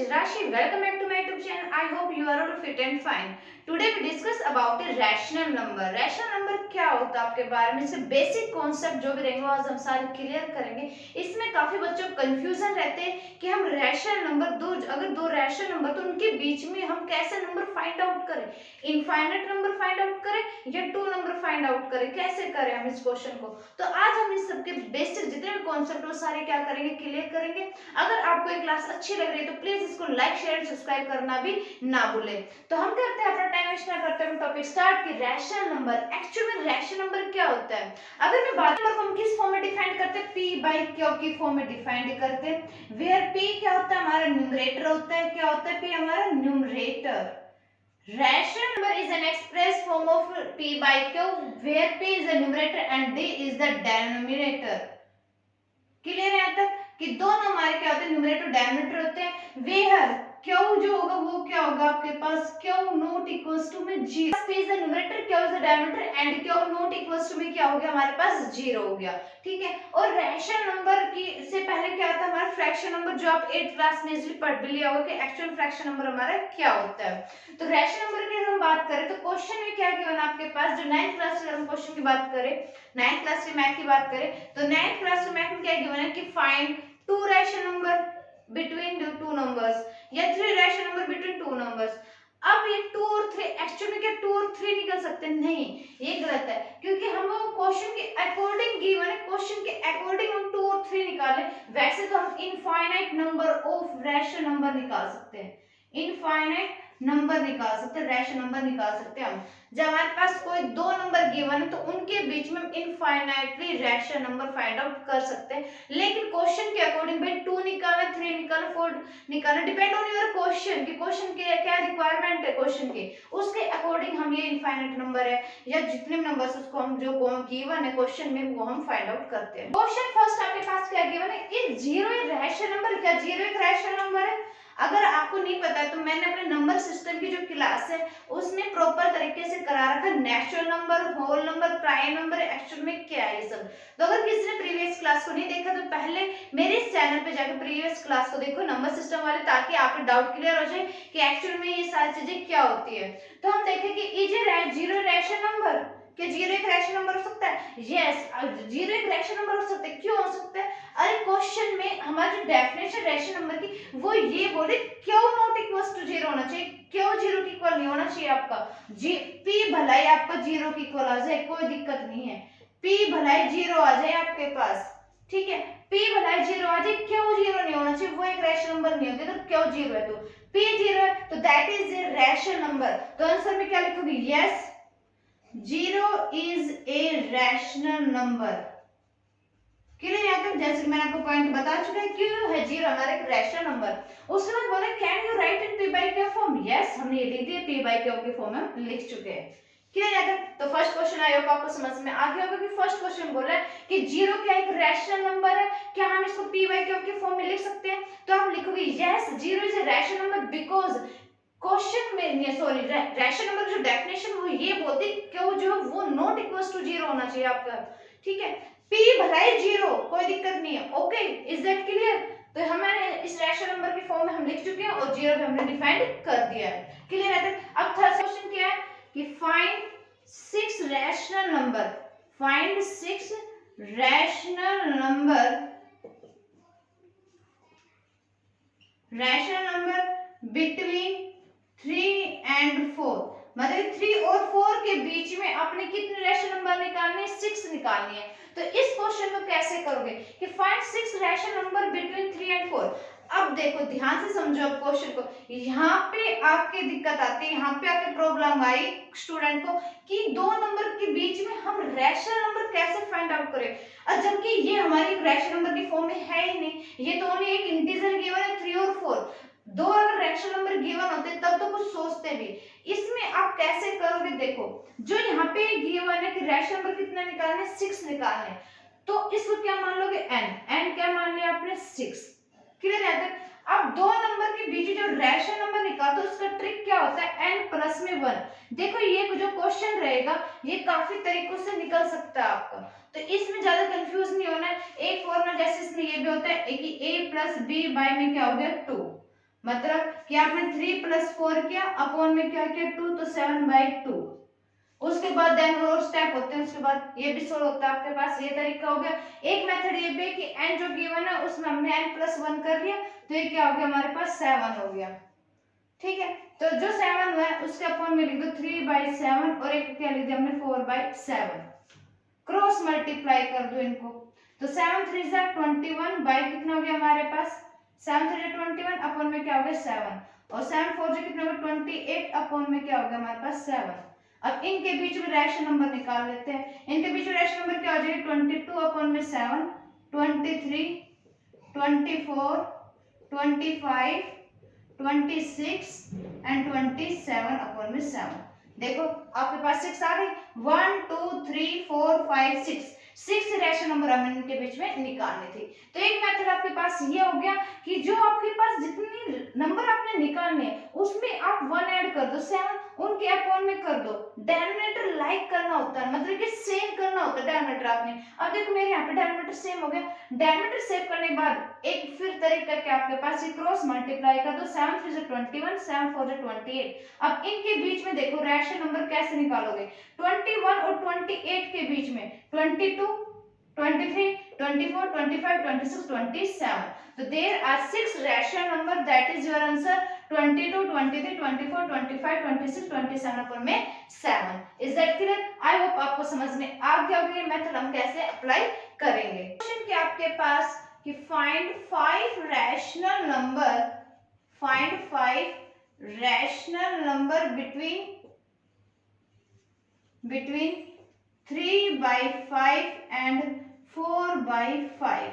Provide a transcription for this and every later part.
Rashi. Welcome back to my YouTube channel. I hope you are all fit and fine. Today we discuss about a rational number. Rational number क्या होता है आपके बारे में इसके basic concept जो भी रहेंगे आज हम सारे क्लियर करेंगे। इसमें काफी बच्चों को कंफ्यूजन रहते हैं कि हम रैशनल नंबर अगर दो रैशनल नंबर तो उनके बीच में हम कैसे नंबर फाइंड आउट करें, इनफाइनाइट नंबर फाइंड आउट करें या टू नंबर फाइंड आउट करें, कैसे करें हम इस क्वेश्चन को। तो आज हम इस सबके बेसिक जितने भी कॉन्सेप्ट वो सारे क्या करेंगे, क्लियर करेंगे। अगर आपको ये क्लास अच्छी लग रही है तो प्लीज इसको लाइक शेयर सब्सक्राइब करना भी ना भूले। तो हम करते हैं अपना टाइम वेस्ट ना करते हैं टॉपिक स्टार्ट की रैशनल नंबर। एक्चुअली में रैशनल नंबर क्या होता है, अगर मैं बात करूं हम किस फॉर्म में डिफाइन करते हैं, p बाय q की फॉर्म में डिफाइन करते हैं। वेयर p क्या होता है, हमारा न्यूमरेटर होता है। क्या होता है p, हमारा numerator. Rational number is an express form of p by q where p is the numerator and d is the denominator। Clear है यहाँ तक कि दोनों हमारे क्या होते हैं, न्यूमरेटर डिनोमिनेटर होते हैं। वेयर q जो होगा वो क्या होगा आपके पास, q नॉट इक्वल्स टू में 0। p is the numerator, q is the denominator and q not equals to में क्या हो गया, हमारे पास 0 हो गया। ठीक है। और रैशनल नंबर की से पहले क्या था हमारा फ्रैक्शन नंबर, जो आप 8th क्लास में इजीली पढ़ भी लिया होगा कि एक्चुअल फ्रैक्शन नंबर हमारा क्या होता है। तो रैशनल नंबर की अगर हम बात करें तो क्वेश्चन में क्या गिवन आपके पास, जो 9th क्लास के हम क्वेश्चन की बात करें, 9th क्लास के मैथ की बात करें तो 9th क्लास के मैथ में क्या गिवन है कि find two rational number between two numbers या three rational number between two numbers. अब ये 2 और 3 एक्चुअली में क्या 2 और 3 निकल सकते हैं, नहीं ये गलत है क्योंकि हम क्वेश्चन के अकॉर्डिंग गिवन है, क्वेश्चन के अकॉर्डिंग हम 2 और 3 निकाले। वैसे तो हम infinite number of rational number निकाल सकते हैं, इनफाइनाइट नंबर निकाल सकते हैं, रैशनल नंबर निकाल सकते हैं हम। जब हमारे पास कोई दो नंबर गिवन है तो उनके बीच में हम infinitely rational number find out कर सकते हैं। लेकिन क्वेश्चन के अकॉर्डिंग भाई 2 निकालना, 3 निकालना, 4 निकालना, डिपेंड ऑन योर क्वेश्चन कि क्वेश्चन के क्या रिक्वायरमेंट है, क्वेश्चन के उसके अकॉर्डिंग हम ये इनफाइनाइट नंबर है या जितने भी नंबर्स उसको हम जो गिवन है क्वेश्चन में वो हम फाइंड आउट करते हैं। क्वेश्चन फर्स्ट आपके पास क्या गिवन है, इस 0 एक रैशनल नंबर, क्या 0 एक रैशनल नंबर है। अगर आपको नहीं पता है तो मैंने अपने नंबर सिस्टम की जो क्लास है उसमें प्रॉपर तरीके से करा रखा, natural number, whole number, prime number, actual में क्या है ये सब। तो अगर किसी ने प्रीवियस क्लास को नहीं देखा तो पहले मेरे इस चैनल पे जाकर प्रीवियस क्लास को देखो नंबर सिस्टम वाले, ताकि आपका डाउट क्लियर हो जाए कि एक्चुअल में ये सारी चीजें क्या होती है। तो हम देखें कि इज ए 0 रैशनल नंबर, क्या 0 एक रैशनल नंबर हो सकता है? यस, 0 एक रैशनल नंबर हो सकता है। क्यों हो सकता है? अरे क्वेश्चन में हमारी जो डेफिनेशन रैशनल नंबर की वो ये बोले क्यों नॉट इक्वल्स टू 0 होना चाहिए, क्यों 0 के इक्वल नहीं होना चाहिए आपका जी, p भलाई आपका 0 के इक्वल आ जाए, कोई दिक्कत नहीं है, p भलाई 0 आ जाए आपके पास। ठीक है, p भलाई 0 आ जाए, क्यों 0 नहीं होना चाहिए, वो एक रैशनल नंबर नहीं होती। तो क्यों 0 है तो p 0 है तो that is a rational number. तो आंसर में क्या लिखोगे, yes 0 is a rational number. Clear है तक, जैसे कि मैंने आपको पॉइंट बता चुका है क्यों है 0 हमारा एक रैशनल नंबर। उसके बाद बोले can you write in p by q form, yes हमने ये लिख दिया p बाय q के फॉर्म में हम लिख चुके हैं। क्लियर है तक, तो फर्स्ट क्वेश्चन आई होगा आपको समझ में आ गया होगा कि फर्स्ट क्वेश्चन बोल रहा है कि 0 क्या एक रैशनल नंबर है, क्या हम इसको p बाय q के फॉर्म में लिख सकते हैं। तो आप लिखोगे yes 0 is a rational number because question में सॉरी रैशनल नंबर की जो डेफिनेशन वो ये बोलती है क्यों जो वो नॉट इक्वल्स टू 0 होना चाहिए आपका। ठीक है, p भलाई 0 कोई दिक्कत नहीं है। Okay, is that clear. तो हमारे इस रैशनल नंबर की फॉर्म में हम लिख चुके हैं और 0 भी हमने डिफाइन कर दिया है। क्लियर है। अब थर्ड क्वेश्चन क्या है कि find 6 rational number, find 6 rational number, rational number between 3 and 4, मतलब 3 और 4 के बीच में आपने कितने रैशनल नंबर निकालने, 6 निकालनी है। तो इस क्वेश्चन को कैसे करोगे कि find 6 rational number between 3 and 4। अब देखो ध्यान से समझो अब क्वेश्चन को, यहाँ पे आपकी दिक्कत आती है, यहाँ पे आपकी प्रॉब्लम आई स्टूडेंट को कि दो नंबर के बीच में हम रैशनल नंबर कैसे फाइंड आउट करें, और जबकि ये हमारी रैशनल नंबर की फॉर्म में है ही नहीं, ये तो ओनली एक इंटीजर गिवन है 3 और 4। दो अगर रैशनल नंबर गिवन होते तब तो कुछ सोचते भी। इसमें आप कैसे करोगे, देखो जो यहाँ पे गिवन है कि रैशनल नंबर कितना निकालने, 6 निकालने, तो इसको क्या मान लोगे n क्या मान लिया आपने 6। क्लियर है। अब दो नंबर के बीच जो रैशनल नंबर निकालते उसका ट्रिक क्या होता है, n प्लस में 1। देखो ये जो क्वेश्चन रहेगा ये काफी तरीकों से निकल सकता है आपका, तो इसमें ज्यादा कंफ्यूज नहीं होना है। एक फॉर्मूला जैसे इसमें ये भी होता है कि a प्लस b बाय में क्या हो गया 2, मतलब कि आपने 3 + 4 किया अपॉन में क्या किया 2, तो 7/2। उसके बाद देन और स्टेप होते हैं, उसके बाद ये भी सोल्व होता है आपके पास। ये तरीका हो गया। एक मेथड ये भी है कि n जो गिवन है उसमें हमने n+1 कर लिया, तो ये क्या हो गया हमारे पास 7 हो गया। ठीक है, तो जो 7 हुआ है उसके अपॉन में लिख दो 3/7 और एक क्या लिख दिया हमने 4/7। क्रॉस मल्टीप्लाई कर दो इनको, तो 7 3 जा 21 बाई कितना हो गया हमारे पास 7 3 जा 21 अपॉन में क्या हो गया 7 और 7 4 जा कितना हो गया 28 अपॉन में क्या हो गया हमारे पास 7। अब इनके बीच में रैशनल नंबर निकाल लेते हैं। इनके बीच में रैशनल नंबर क्या हो जाएगा 22 अपॉन में 7, 23, 24, 25, 26 एंड 27 अपॉन में 7। देखो आपके पास 6 आ गई। 1 2 3 4 5 6 6 रैशनल नंबर हमें इनके बीच में निकालने थे। तो एक मेथड आपके पास ये हो गया कि जो आपके पास जितनी नंबर आपने निकालने हैं उसमें आप 1 ऐड कर दो, 7 उनके अपॉन में कर दो। डिनोमिनेटर लाइक करना होता है, मतलब कि सेम करना होता है डिनोमिनेटर आपने। अब देखो मेरे यहाँ पे डिनोमिनेटर सेम हो गया। डिनोमिनेटर सेव करने के बाद एक फिर तरीका क्या आपके पास ये क्रॉस मल्टीप्लाई कर दो 7 3 जा 21 7 4 जा 28। अब इनके बीच में देखो रैशनल नंबर कैसे निकालोगे 21 और 28 के बीच में 22 23 24 25 26 27। so there are 6 rational number, that is your answer 22 23 24 25 26 27 पर में 7। is that clear? I hope आपको समझ में आ गया होगा ये मेथड हम कैसे अप्लाई करेंगे। क्वेश्चन क्या आपके पास कि find 5 rational number between 3/5 and 4/5।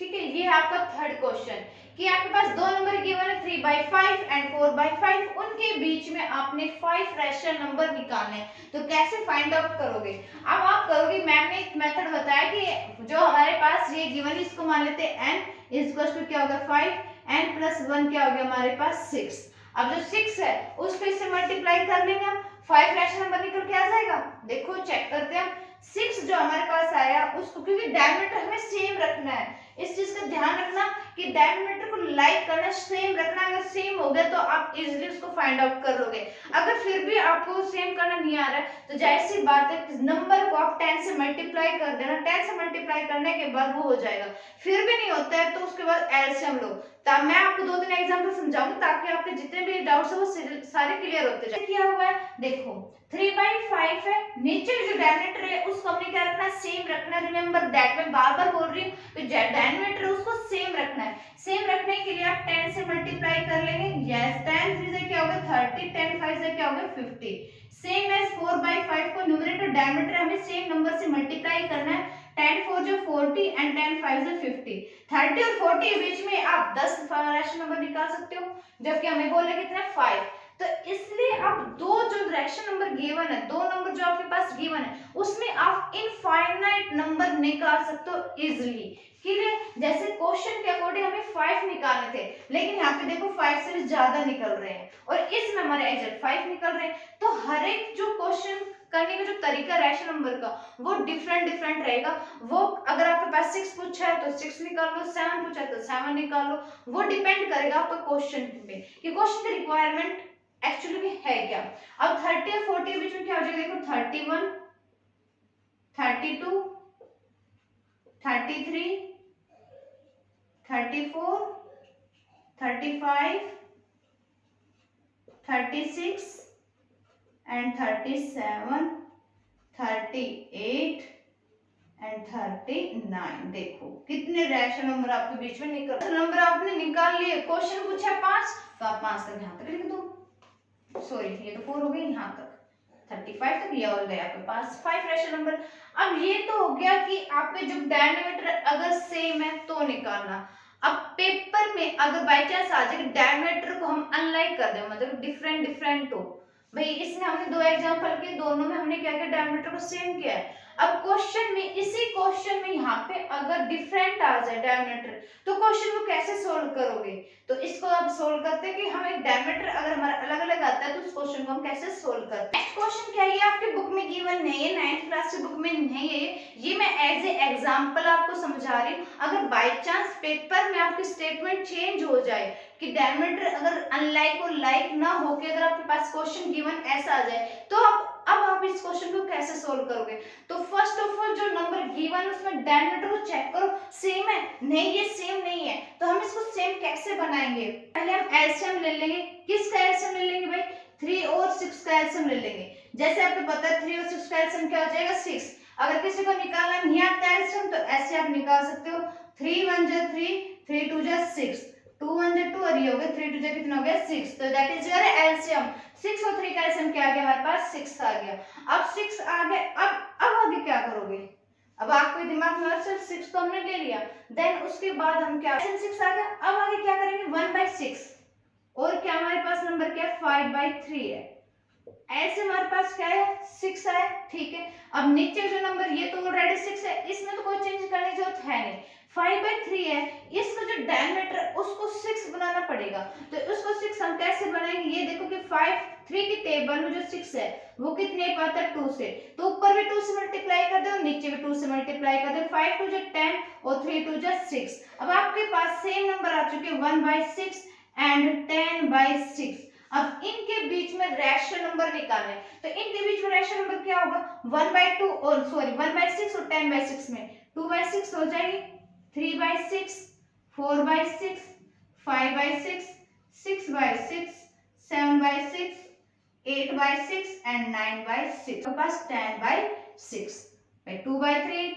ठीक है, ये आपका थर्ड क्वेश्चन कि आपके पास दो नंबर गिवन है 3/5 एंड 4/5, उनके बीच में आपने 5 रैशनल नंबर निकालने हैं। तो कैसे फाइंड आउट करोगे? अब आप करोगे, मैम ने एक मेथड बताया कि जो हमारे पास ये गिवन है इसको मान लेते हैं n इक्वल्स टू क्या होगा 5, n+1 क्या हो गया हमारे पास 6। अब जो 6 है उसको इससे मल्टीप्लाई कर लेंगे हम, 5 रैशनल नंबर निकल के आ जाएगा। देखो चेक करते हैं 6 जो हमारे पास आया उसको, क्योंकि डिनोमिनेटर हमें सेम रखना है, इस चीज का ध्यान रखना कि डिनोमिनेटर को लाइक करना, सेम रखना। अगर सेम हो गया तो आप इजीली उसको फाइंड आउट कर लोगे। अगर फिर भी आपको सेम करना नहीं आ रहा है तो जाहिर सी बात है नंबर को आप 10 से मल्टीप्लाई कर देना, 10 से मल्टीप्लाई करने के बाद वो हो जाएगा। फिर भी नहीं होता है तो उसके बाद एलसीएम लो। तब मैं आपको 2-3 एग्जांपल समझाऊंगी ताकि आपके जितने भी डाउट्स है वो सारे क्लियर होते जाए। क्या हुआ है देखो 3/5 है, नीचे जो डिनोमिनेटर है उसको हमने क्या रखना है सेम रखना है। रिमेंबर दैट, मैं बार-बार बोल रही हूं तो डिनोमिनेटर उसको सेम रखना है। सेम रखने के लिए आप 10 से मल्टीप्लाई कर लेंगे। यस 10 3 से क्या होगा 30, 10 5 से क्या होगा 50। सेम एज 4/5 को न्यूमरेटर डिनोमिनेटर हमें सेम नंबर से मल्टीप्लाई करना है। 10 4 जो 40 एंड 10 5 जो 50। 30 और 40 के बीच में आप 10 रैशनल नंबर निकाल सकते हो, जबकि हमें बोला कितना 5। तो इसलिए आप दो जो रैशनल नंबर गिवन है, दो नंबर जो आपके पास गिवन है उसमें आप इनफाइनाइट नंबर निकाल सकते हो इजीली। क्लियर? जैसे क्वेश्चन के अकॉर्डिंग हमें 5 निकालने थे, लेकिन यहाँ पे देखो 5 से ज्यादा निकल रहे हैं और इसमें हमारे एग्जैक्ट 5 निकल रहे हैं। तो हर एक जो क्वेश्चन करने का जो तरीका रैशनल नंबर का वो डिफरेंट रहेगा। वो अगर आपके पास 6 पूछा है तो 6 निकाल लो, 7 पूछा है तो 7 निकाल लो। वो डिपेंड करेगा आपका क्वेश्चन पे कि क्वेश्चन की रिक्वायरमेंट एक्चुअली में है क्या। अब 30 और 40 के बीच में क्या हो जाएगा देखो 31 32 33 34 35 36 and 37 38 and 39। देखो कितने रैशनल नंबर आपके बीच में निकल, नंबर आपने निकाल लिए। क्वेश्चन पूछा 5 तो आप 5 तक यहाँ तक लिख दो। सॉरी ये तो 4 हो गए, यहाँ तक 35 तक ये हो गया आपके पास 5 रैशनल नंबर। अब ये तो हो गया कि आपके जो डिनोमिनेटर अगर सेम है तो निकालना। अब पेपर में अगर बाय चांस आ जाए डिनोमिनेटर को हम अनलाइक कर दें, मतलब डिफरेंट हो, भाई इसमें हमने दो एग्जांपल किए, दोनों में हमने क्या किया डिनोमिनेटर को सेम किया है। अब क्वेश्चन में इसी क्वेश्चन में यहाँ पे अगर डिफरेंट आ जाए डिनोमिनेटर तो क्वेश्चन को कैसे सोल्व करोगे? तो इसको आप सोल्व करते हैं कि हम एक डायमीटर अगर हमारा अलग अलग आता है तो उस क्वेश्चन को हम कैसे सोल्व करते हैं। नेक्स्ट क्वेश्चन क्या है, ये आपकी बुक में गिवन नहीं है, 9th क्लास की बुक में नहीं है, ये मैं एज ए एग्जांपल आपको समझा रही हूँ। अगर बाय चांस पेपर में आपकी स्टेटमेंट चेंज हो जाए कि डायमीटर अगर अनलाइक और लाइक ना हो के अगर आपके पास क्वेश्चन गिवन ऐसा आ जाए तो अब आप इस क्वेश्चन को कैसे सोल्व करोगे। तो फर्स्ट ऑफ ऑल जो नंबर गिवन उसमें डायमीटर को चेक करो सेम है, नहीं ये सेम नहीं है, तो हम इसको सेम कैसे बनाएंगे। पहले हम एलसीएम ले लेंगे। किसका एलसीएम ले लेंगे भाई, 3 और 6 का एलसीएम ले लेंगे। जैसे आपको पता है 3 और 6 का एलसीएम क्या हो जाएगा 6। अगर किसी को निकालना नहीं आता एलसीएम तो ऐसे आप निकाल सकते हो 3 1 जा 3, 3 2 जा 6, 2 1 जा 2 और ये हो गया 3 2 जा कितना हो गया 6। तो दैट इज योर एलसीएम। 6 और 3 का एलसीएम क्या आ गया हमारे पास 6 आ गया। अब 6 आ गए, अब आगे क्या करोगे। अब आपके दिमाग में सिर्फ 6 तो हमने ले लिया, देन उसके बाद हम क्या 6 आ गया, अब आगे क्या करेंगे 1/6 और क्या हमारे पास नंबर क्या है 5/3 है। ऐसे हमारे पास क्या है 6 है, ठीक है। अब नीचे जो नंबर ये तो ऑलरेडी 6 है, इसमें तो कोई चेंज करने की जरूरत है नहीं। 5/3 है, इसका जो डायमीटर उसको 6 बनाना पड़ेगा। तो उसको 6 हम कैसे बनाएंगे, ये देखो कि 3 की टेबल में जो 6 है वो कितने पाता है 2 से, तो ऊपर भी 2 से मल्टीप्लाई कर दो, नीचे भी 2 से मल्टीप्लाई कर दो। 5 2 जा 10 और 3 2 जा 6। अब आपके पास सेम नंबर आ चुके 1/6 एंड 10/6। अब इनके बीच में रैशनल नंबर निकालने, तो इनके बीच में रैशनल नंबर क्या होगा 1/2 और 1/6 और 10/6 में 2/6 हो जाएगी, 3/6, 4/6, 5/6, 6/6, 7/6, 8/6 and 9/6। तो पास 10/6 by 2/3,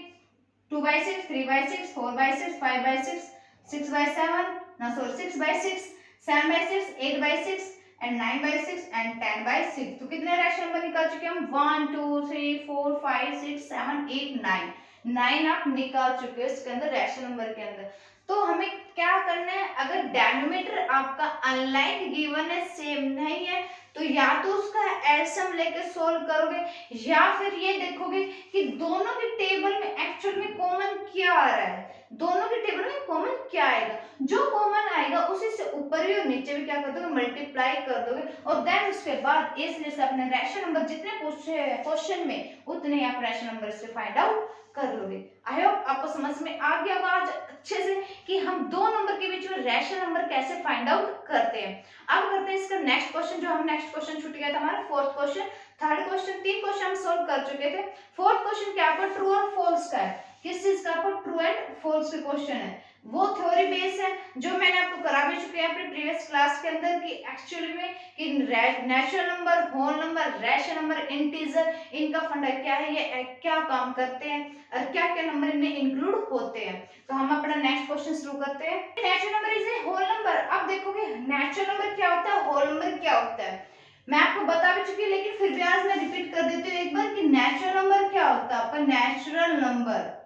2/6, 3/6, 4/6, 5/6, 6/7, no sorry 6/6, 7/6, 8/6 and 9/6 and 10/6। तो कितने रैशनल नंबर निकाल चुके हम 1 2 3 4 5 6 7 8 9 9 आप निकाल चुके हो इसके अंदर रैशनल नंबर के अंदर। तो हमें क्या करना है, अगर डिनोमिनेटर आपका अनलाइक गिवन है सेम नहीं है तो या तो उसका एलसीएम लेके सोल्व करोगे या फिर ये देखोगे कि दोनों की टेबल में एक्चुअल में कॉमन क्या आ रहा है, दोनों की टेबल में कॉमन क्या आएगा, जो कॉमन आएगा उसी से ऊपर भी और नीचे भी क्या कर दोगे मल्टीप्लाई कर दोगे और देन उसके बाद इसलिए से अपने रैशनल नंबर जितने पूछे क्वेश्चन में उतने आप रैशनल नंबर से फाइंड आउट कर लोगे। आई होप आपको समझ में आ गया होगा आज अच्छे से कि हम दो नंबर के बीच में रैशनल नंबर कैसे फाइंड आउट करते हैं। अब करते हैं इसका नेक्स्ट क्वेश्चन, जो हम नेक्स्ट क्वेश्चन छूट गया था हमारा fourth question. Third question 3 question हम सोल्व कर चुके थे। फोर्थ क्वेश्चन क्या आपका ट्रू और फॉल्स का है, किस चीज का आपको ट्रू एंड फॉल्स के क्वेश्चन है, वो थ्योरी बेस है जो मैंने आपको करा भी चुके हैं अपने प्रीवियस क्लास के अंदर कि एक्चुअली में कि natural number, whole number, rational number, integer, इनका फंडा क्या है, ये क्या काम करते हैं और क्या क्या नंबर इनमें इंक्लूड होते हैं। तो हम अपना नेक्स्ट क्वेश्चन शुरू करते हैं। Natural number is a whole number. अब देखोगे नेचुरल नंबर क्या होता है, होल नंबर क्या होता है, मैं आपको बता भी चुकी हूँ लेकिन फिर भी आज मैं रिपीट कर देती हूँ एक बार कि नेचुरल नंबर क्या होता है आपका नेचुरल नंबर।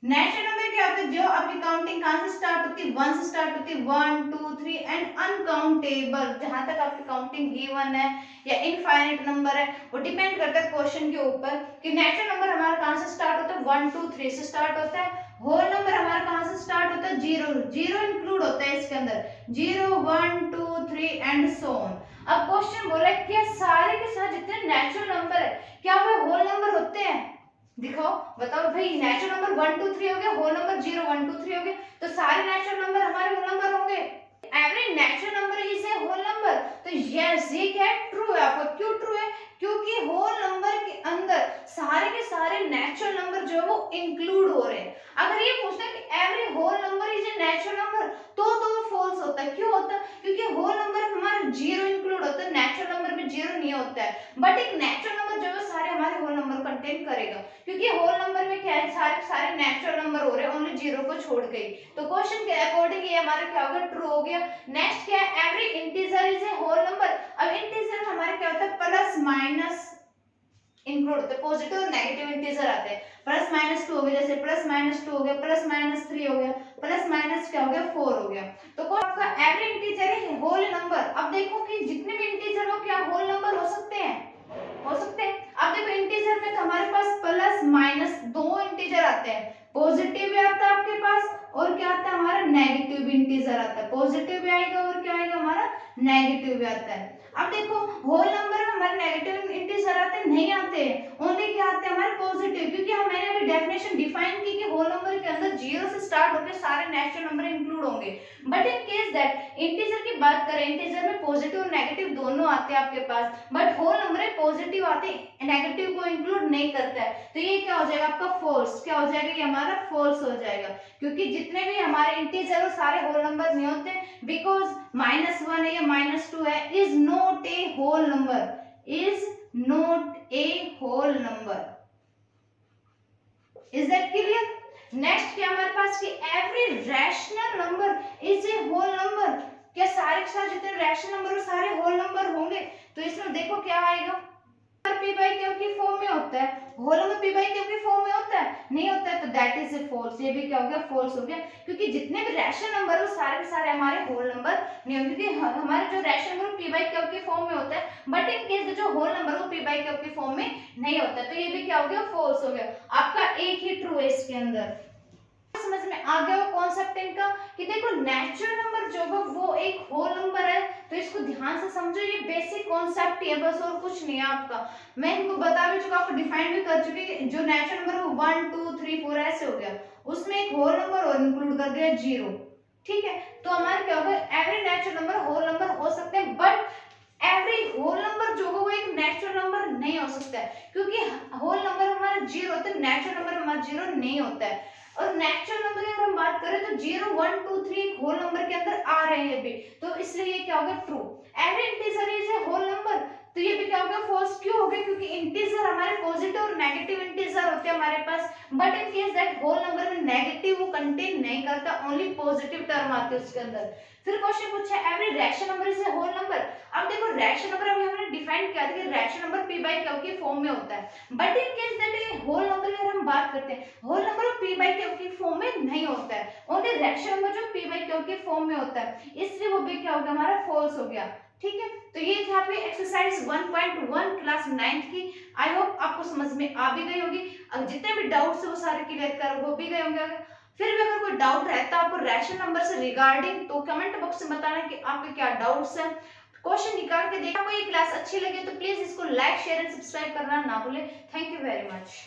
नेचुरल नंबर क्या होता है, जो आपकी काउंटिंग कहां से स्टार्ट होती है 1 से स्टार्ट होती है, 1 2 3 एंड अनकाउंटेबल, जहां तक आपकी काउंटिंग गिवन है या इनफाइनाइट नंबर है वो डिपेंड करता है क्वेश्चन के ऊपर कि नेचुरल नंबर हमारा कहां से स्टार्ट होता है 1 2 3 से स्टार्ट होता है। होल नंबर हमारा कहां से स्टार्ट होता है 0 0 इंक्लूड होता है इसके अंदर 0 1 2 3 एंड सो ऑन। अब क्वेश्चन बोला है क्या सारे के साथ जितने नेचुरल नंबर है क्या वे होल नंबर होते हैं, दिखाओ बताओ भाई। नेचुरल नंबर 1 2 3 हो गया, होल नंबर 0 1 2 3 हो गए, तो सारे नेचुरल नंबर हमारे होल नंबर होंगे। Every natural number is a whole number. तो यस ये क्या है ट्रू है। आपको क्यों ट्रू है, क्योंकि होल नंबर के अंदर सारे के सारे नेचुरल नंबर जो है वो इंक्लूड हो रहे हैं। अगर ये पूछता है कि every whole number is a natural number तो वो फॉल्स होता है। क्यों होता है, क्योंकि होल नंबर में हमारा 0 इंक्लूड होता है, नेचुरल नंबर में 0 नहीं होता है। बट एक नेचुरल नंबर जो है सारे हमारे होल नंबर कंटेन करेगा, क्योंकि होल नंबर में क्या है सारे सारे नेचुरल नंबर हो रहे हैं ओनली 0 को छोड़ के। तो क्वेश्चन के अकॉर्डिंग ये हमारा क्या होगा ट्रू हो गया। नेक्स्ट क्या है every integer is a whole number. अब इंटीजर में हमारे क्या होता है प्लस माइनस इंक्लूड होते हैं, पॉजिटिव और नेगेटिव इंटीजर आते हैं। प्लस माइनस 2 हो गया, जैसे प्लस माइनस 2 हो गया, प्लस माइनस 3 हो गया, प्लस माइनस क्या हो गया 4 हो गया। तो कौन आपका एवरी इंटीजर है होल नंबर। अब देखो कि जितने भी इंटीजर हो क्या होल नंबर हो सकते हैं, हो सकते हैं। अब देखो इंटीजर में तो हमारे पास प्लस माइनस दो इंटीजर आते हैं, पॉजिटिव भी आता है आपके पास और क्या आता है हमारा नेगेटिव इंटीजर आता है, पॉजिटिव भी आएगा और क्या आएगा हमारा नेगेटिव भी आता है। अब देखो होल नंबर में हमारे नेगेटिव इंटीजर आते नहीं आते, ओनली क्या आते हैं हमारे पॉजिटिव, क्योंकि हम मैंने अभी डेफिनेशन डिफाइन की कि होल नंबर के अंदर जीरो से स्टार्ट होकर सारे नेचुरल नंबर इंक्लूड होंगे। But in case that integer की बात करें, इंटीजर में पॉजिटिव और नेगेटिव दोनों आते हैं आपके पास, बट होल नंबर में पॉजिटिव आते हैं, नेगेटिव को इंक्लूड नहीं करता है, तो ये क्या हो जाएगा आपका फॉल्स, क्या हो जाएगा ये हमारा फॉल्स हो जाएगा, क्योंकि जितने भी हमारे इंटीजर वो सारे होल नंबर नहीं होते, बिकॉज -1 है या -2 है, is not a whole number, is not a whole number. Is that clear? Next क्या हमारे पास कि every rational number is a whole number, क्या सारे के सारे जितने रैशनल नंबर वो सारे होल नंबर होंगे? तो इसमें देखो क्या आएगा, p by q की फॉर्म में होता है, whole number p by q की फॉर्म में होता है, नहीं होता है, तो दैट इज ए फॉल्स, ये भी क्या हो गया फॉल्स हो गया, क्योंकि जितने भी रैशनल नंबर वो सारे के सारे हमारे होल नंबर नहीं होंगे, क्योंकि हमारे जो rational number p by q की फॉर्म में होता है, बट इन केस जो होल नंबर वो p by q की फॉर्म में नहीं होता, तो ये भी क्या हो गया फॉल्स हो गया, आपका एक ही ट्रू है इसके अंदर। समझ में आ गया वो कॉन्सेप्ट इनका कि देखो नेचुरल नंबर जो है वो एक होल नंबर है, तो इसको ध्यान से समझो, ये बेसिक कॉन्सेप्ट है बस और कुछ नहीं है आपका, मैं इनको बता भी चुका, आपको डिफाइन भी कर चुकी, जो नेचुरल नंबर वो 1 2 3 4 ऐसे हो गया, उसमें एक होल नंबर और इंक्लूड कर दिया 0, ठीक है, तो हमारे क्या होगा every natural number whole number हो सकते हैं, बट एवरी होल नंबर जो है वो एक नेचुरल नंबर नहीं हो सकता है, क्योंकि होल नंबर हमारा 0 होता है, नेचुरल नंबर हमारा 0 नहीं होता है, और नेचुरल नंबर की अगर हम बात करें तो 0 1 2 3 होल नंबर के अंदर आ रहे हैं अभी, तो इसलिए ये क्या होगा true. Every integer is a whole number, तो ये भी क्या होगा फॉल्स, क्यों हो गया, क्योंकि इंटीजर हमारे पॉजिटिव और नेगेटिव इंटीजर होते हैं हमारे पास, but in case that whole number में नेगेटिव वो कंटेन नहीं करता, ओनली पॉजिटिव टर्म आती है उसके अंदर। फिर क्वेश्चन पूछा है every rational number is a whole number, अब देखो रैशनल नंबर अभी हमने डिफाइन किया था कि rational number p by q की फॉर्म में होता है, but in case that whole number की अगर हम बात करते हैं, whole number p by q की फॉर्म में नहीं होता है, ओनली रैशनल नंबर जो p by q की फॉर्म में होता है, इसलिए वो भी क्या हो गया हमारा फॉल्स हो गया, ठीक है। तो ये थी आपकी एक्सरसाइज 1.1 क्लास 9th की, आई होप आपको समझ में आ भी गई होगी, अब जितने भी डाउट्स है वो सारे क्लियर कर हो भी गए होंगे, फिर भी अगर कोई डाउट रहता है आपको रैशनल नंबर से रिगार्डिंग, तो कमेंट बॉक्स में बताना कि आपके क्या डाउट्स हैं, क्वेश्चन निकाल के देखा। आपको ये क्लास अच्छी लगे तो प्लीज इसको लाइक शेयर एंड सब्सक्राइब करना ना भूले। Thank you very much.